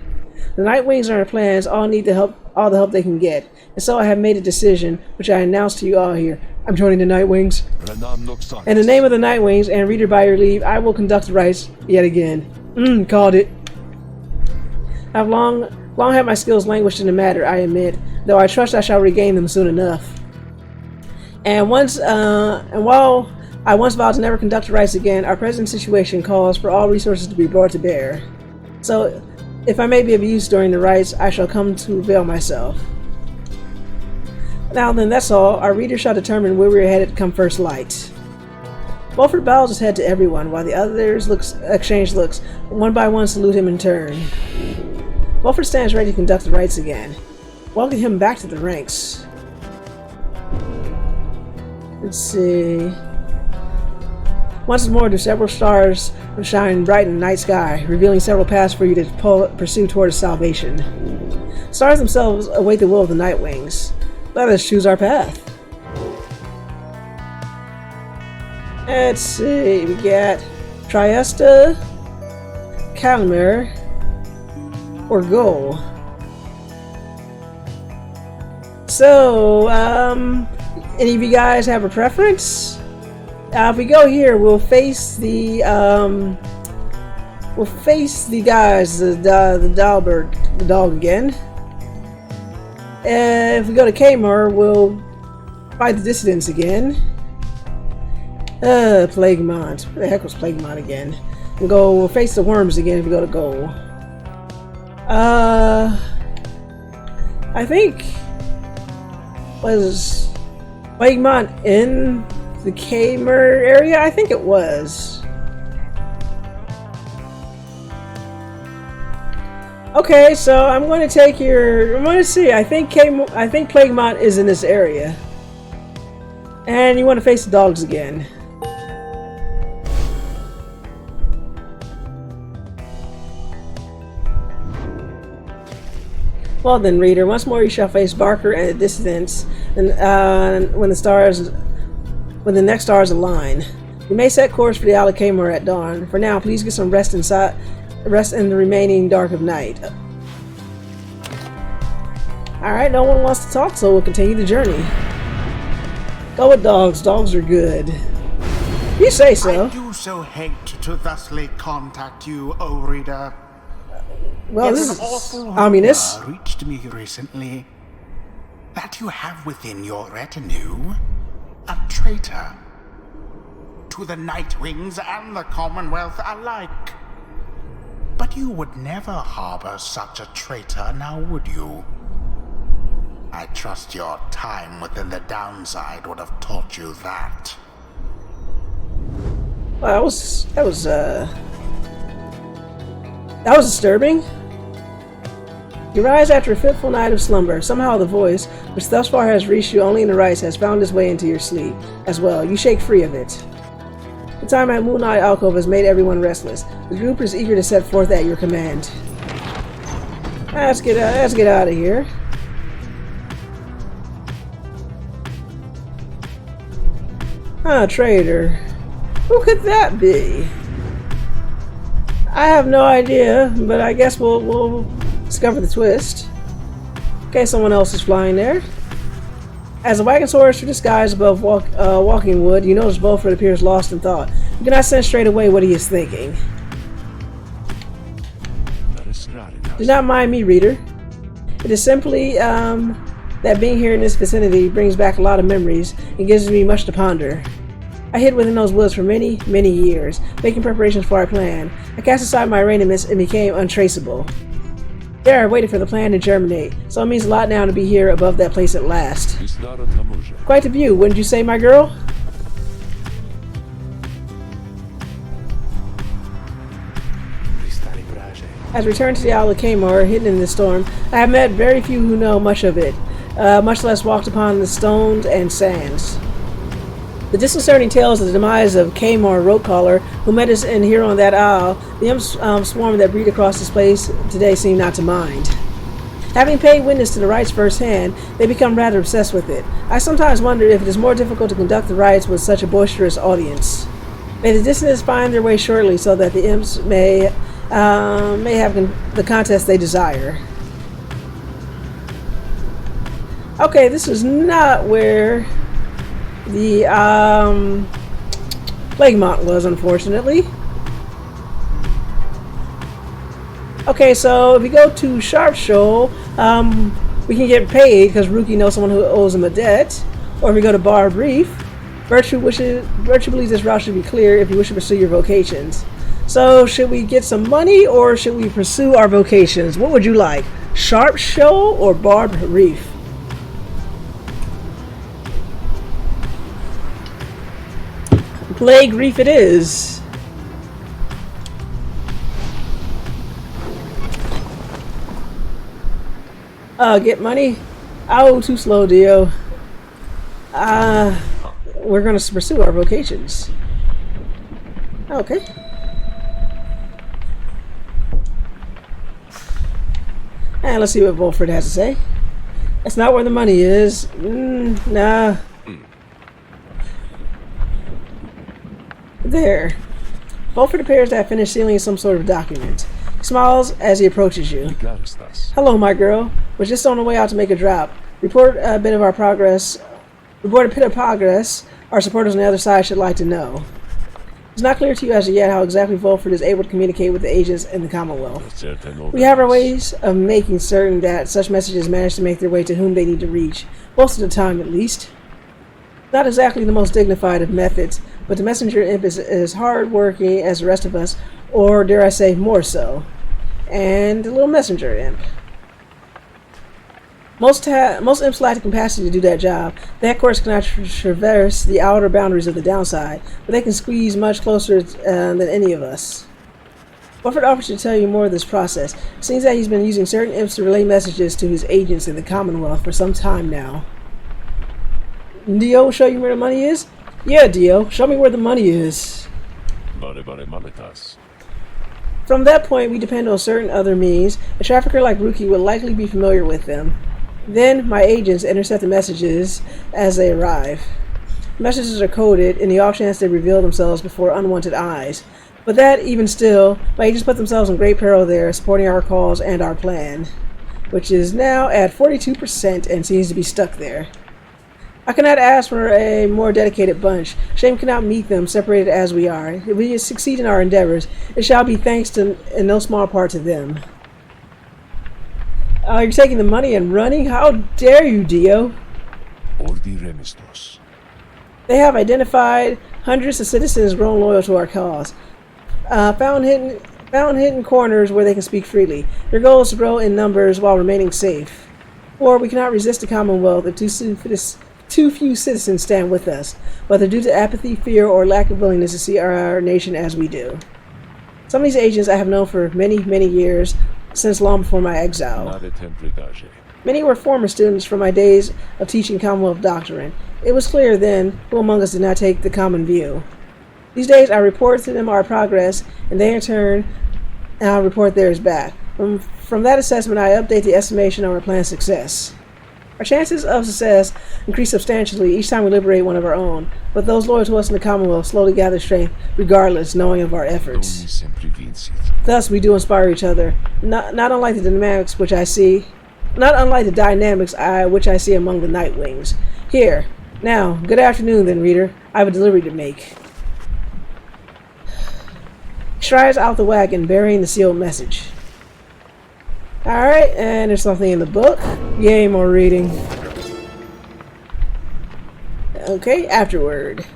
The Nightwings and our plans all need all the help they can get, and so I have made a decision, which I announce to you all here. I'm joining the Nightwings. In the name of the Nightwings, and reader by your leave, I will conduct the rites yet again. Called it. I've long had my skills languished in the matter, I admit, though I trust I shall regain them soon enough. And while I once vowed to never conduct the rites again, our present situation calls for all resources to be brought to bear. So, if I may be of use during the rites, I shall come to avail myself. Now then, that's all. Our reader shall determine where we are headed come first light. Volfred bows his head to everyone, while the others exchange looks, one by one salute him in turn. Volfred stands ready to conduct the rites again. Welcome him back to the ranks. Let's see. Once more, do several stars shine bright in the night sky, revealing several paths for you to pursue towards salvation. Stars themselves await the will of the Nightwings. Let us choose our path. Let's see, we got Triesta, Calamar, or Goal. So, any of you guys have a preference? If we go here, we'll face the guys, the dog again. If we go to Kamar, we'll fight the dissidents again. Plaguemont. Where the heck was Plaguemont again? We'll face the worms again if we go to Goal. I think was Plaguemont in the Kamar area? I think it was. Okay, so I'm going to take your. I'm going to see. I think Plaguemont is in this area, and you want to face the dogs again. Well then, reader, once more you shall face Barker and the dissidents, and when the next stars align. You may set course for the Isle of Kamar at dawn. For now, please get some rest in the remaining dark of night. Alright, no one wants to talk, so we'll continue the journey. Go with dogs. Dogs are good. You say so. I do so hate to thusly contact you, O reader. Well, Yet this an is awful ominous. rumor reached me recently that you have within your retinue a traitor to the Nightwings and the Commonwealth alike. But you would never harbor such a traitor, now would you? I trust your time within the downside would have taught you that. Well, that was disturbing. You rise after a fitful night of slumber. Somehow the voice, which thus far has reached you only in the rites, has found its way into your sleep as well. You shake free of it. The time at Moonlight Alcove has made everyone restless. The group is eager to set forth at your command. Let's get out of here. Traitor. Who could that be? I have no idea, but I guess we'll discover the twist. Okay, someone else is flying there. As the wagon soars through the skies above Walking Wood, you notice Volfred appears lost in thought. You cannot sense straight away what he is thinking. Do not mind me, reader. It is simply that being here in this vicinity brings back a lot of memories and gives me much to ponder. I hid within those woods for many, many years, making preparations for our plan. I cast aside my arrangements and became untraceable. There, I waited for the plan to germinate, so it means a lot now to be here above that place at last. Quite a view, wouldn't you say, my girl? As we return to the Isle of Kamar, hidden in the storm, I have met very few who know much of it, much less walked upon the stones and sands. The disconcerting tales of the demise of Kamar Ropecaller, who met us in here on that isle, the imps swarm that breed across this place today seem not to mind. Having paid witness to the rites firsthand, they become rather obsessed with it. I sometimes wonder if it is more difficult to conduct the rites with such a boisterous audience. May the dissonants find their way shortly so that the imps may have the contest they desire. Okay, this is not where the Plaguemont was, unfortunately. Okay, so if we go to Sharp Shoal, we can get paid because Rookie knows someone who owes him a debt. Or if we go to Barb Reef, Virtue believes this route should be clear if you wish to pursue your vocations. So, should we get some money or should we pursue our vocations? What would you like? Sharp Shoal or Barb Reef? Plague Reef it is. Get money? Oh, too slow, Dio. We're going to pursue our vocations. Okay. And let's see what Volfred has to say. That's not where the money is. Nah. There. Volfred appears to have finished sealing some sort of document. He smiles as he approaches you. Hello, my girl. We're just on the way out to make a drop. Report a bit of progress. Our supporters on the other side should like to know. It's not clear to you as of yet how exactly Volfred is able to communicate with the agents in the Commonwealth. We have our ways of making certain that such messages manage to make their way to whom they need to reach, most of the time at least. Not exactly the most dignified of methods, but the messenger imp is as hard-working as the rest of us, or dare I say more so. And the little messenger imp. Most imps lack the capacity to do that job. They, of course, cannot traverse the outer boundaries of the downside, but they can squeeze much closer than any of us. Volfred offers to tell you more of this process. It seems that he's been using certain imps to relay messages to his agents in the Commonwealth for some time now. Dio, show you where the money is? Yeah, Dio, show me where the money is. From that point, we depend on certain other means. A trafficker like Rookie will likely be familiar with them. Then, my agents intercept the messages as they arrive. Messages are coded in the off chance they reveal themselves before unwanted eyes. But that, even still, my agents put themselves in great peril there, supporting our cause and our plan, which is now at 42% and seems to be stuck there. I cannot ask for a more dedicated bunch. Shame cannot meet them, separated as we are. If we succeed in our endeavors, it shall be thanks to, in no small part to them. You're taking the money and running? How dare you, Dio? Ordi Remistos. They have identified hundreds of citizens grown loyal to our cause. Found hidden corners where they can speak freely. Their goal is to grow in numbers while remaining safe. Or we cannot resist the Commonwealth if too few citizens stand with us, whether due to apathy, fear, or lack of willingness to see our nation as we do. Some of these agents I have known for many, many years, since long before my exile. Many were former students from my days of teaching Commonwealth doctrine. It was clear then who among us did not take the common view. These days I report to them our progress, and they in turn report theirs back. From that assessment, I update the estimation on our planned success. Our chances of success increase substantially each time we liberate one of our own, but those loyal to us in the Commonwealth slowly gather strength regardless, knowing of our efforts. Thus, we do inspire each other, not unlike the dynamics which I see among the Nightwings. Here, now, good afternoon then, reader. I have a delivery to make. Strides out the wagon, bearing the sealed message. Alright, and there's something in the book. Yay, more reading. Okay, afterward.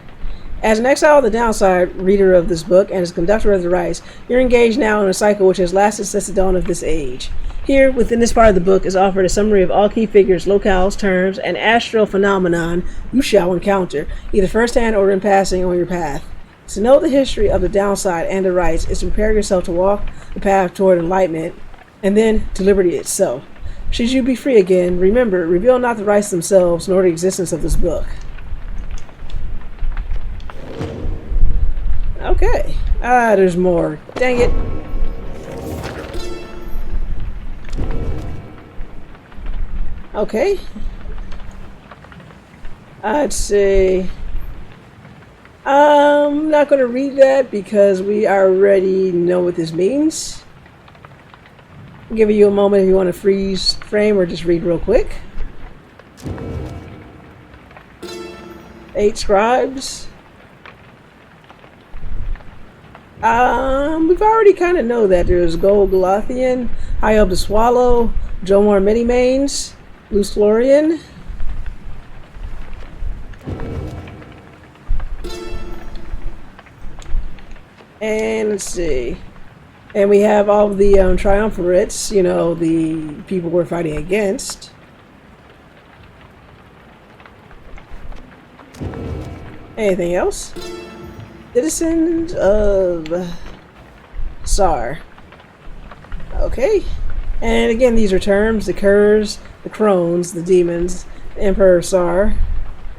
As an exile of the downside reader of this book and as conductor of the rites, you're engaged now in a cycle which has lasted since the dawn of this age. Here, within this part of the book, is offered a summary of all key figures, locales, terms, and astral phenomenon you shall encounter, either firsthand or in passing on your path. To know the history of the downside and the rites is to prepare yourself to walk the path toward enlightenment, and then to liberty itself. Should you be free again, remember, reveal not the rites themselves, nor the existence of this book. Okay. There's more. Dang it. Okay. I'd say I'm not going to read that because we already know what this means. I'll give you a moment if you want to freeze frame or just read real quick. 8 scribes. We've already kind of know that there's Gold Galothian, High Up the Swallow, Jomar Many-Manes, Luce Florian. And let's see. And we have all of the triumvirates, you know, the people we're fighting against. Anything else? Citizens of Sar. Okay. And again, these are terms: the Curs, the Crones, the demons, the Emperor Sar,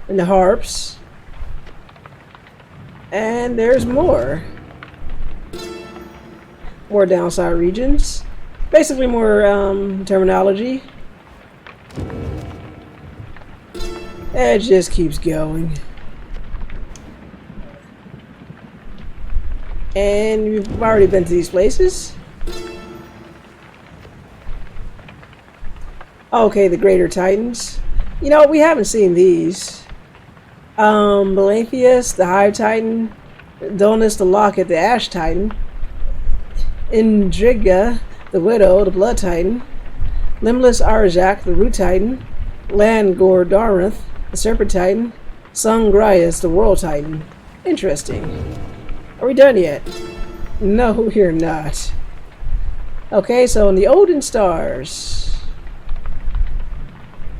and the harps. And there's more. More downside regions. Basically more terminology. It just keeps going. And we've already been to these places. Okay, the Greater Titans. You know, we haven't seen these. Melantheus, the Hive Titan. Donus, the Locket, the Ash Titan. Indriga, the Widow, the Blood Titan. Limbless Arjak, the Root Titan. Langor Dareth, the Serpent Titan. Sungrias, the World Titan. Interesting. Are we done yet? No, we're not. Okay, so in the Olden Stars,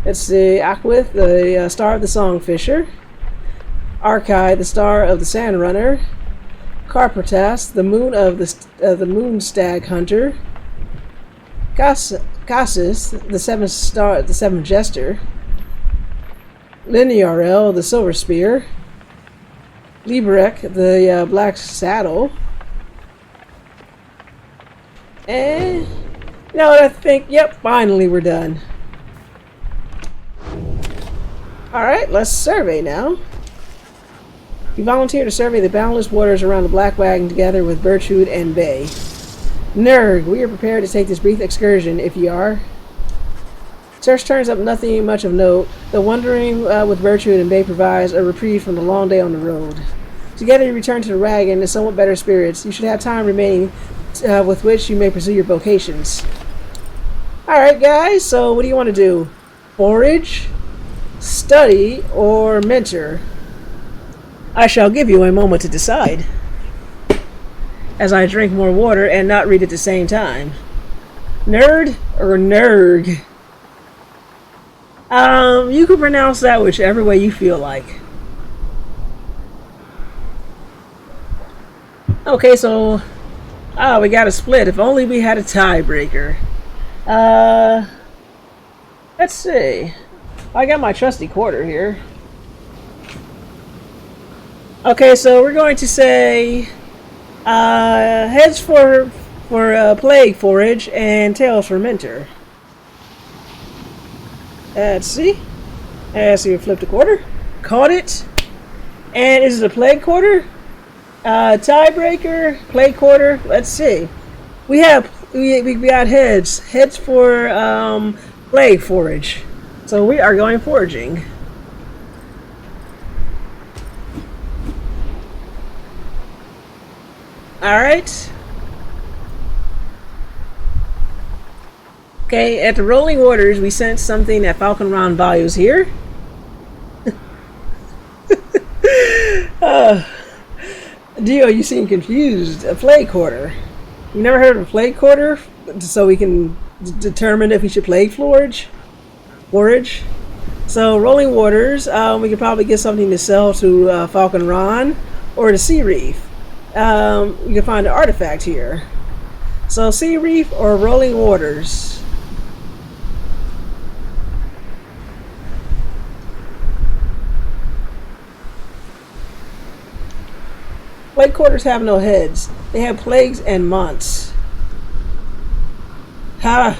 let's see. Aquith, the Star of the Songfisher. Archai, the Star of the Sandrunner. Carpertas, the Moon of the Moon Stag Hunter. Cassis, the Seventh Jester. Linearel, the Silver Spear. Liberec, the Black Saddle. And you know what I think? Yep, finally we're done. Alright, let's survey now. You volunteer to survey the boundless waters around the Black Wagon together with Bertrude and Bay. Nerg, we are prepared to take this brief excursion if you are. Search turns up nothing much of note, though wandering with Virtue and Bay provides a reprieve from the long day on the road. Together you return to the wagon in somewhat better spirits. You should have time remaining with which you may pursue your vocations. Alright guys, so what do you want to do? Forage, study, or mentor? I shall give you a moment to decide, as I drink more water and not read at the same time. Nerd or nerg? You can pronounce that whichever way you feel like. Okay, so we got a split. If only we had a tiebreaker. Let's see. I got my trusty quarter here. Okay, so we're going to say heads for plague forage and tails for mentor. Let's see. Let's see. We flipped a quarter. Caught it. And is it a plague quarter? Tiebreaker, plague quarter. Let's see. We got heads. Heads for plague forage. So we are going foraging. Alright. Okay, at the Rolling Waters, we sensed something that Falcon Ron values here. Dio, you seem confused. A plague quarter. You never heard of a plague quarter? So we can determine if we should plague forage? So, Rolling Waters, we could probably get something to sell to Falcon Ron or the Sea Reef. You can find an artifact here. So, Sea Reef or Rolling Waters? Plague quarters have no heads. They have plagues and months. Ha!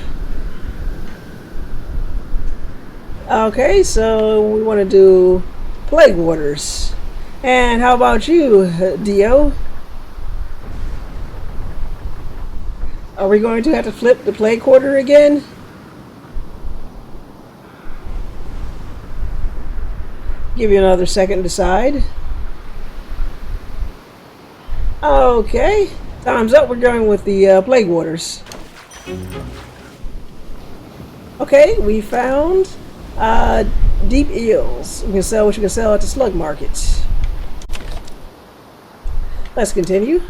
Okay, so we want to do plague waters. And how about you, Dio? Are we going to have to flip the plague quarter again? Give you another second to decide. Okay, time's up. We're going with the plague waters. Okay, we found deep eels. We can sell what you can sell at the slug markets. Let's continue.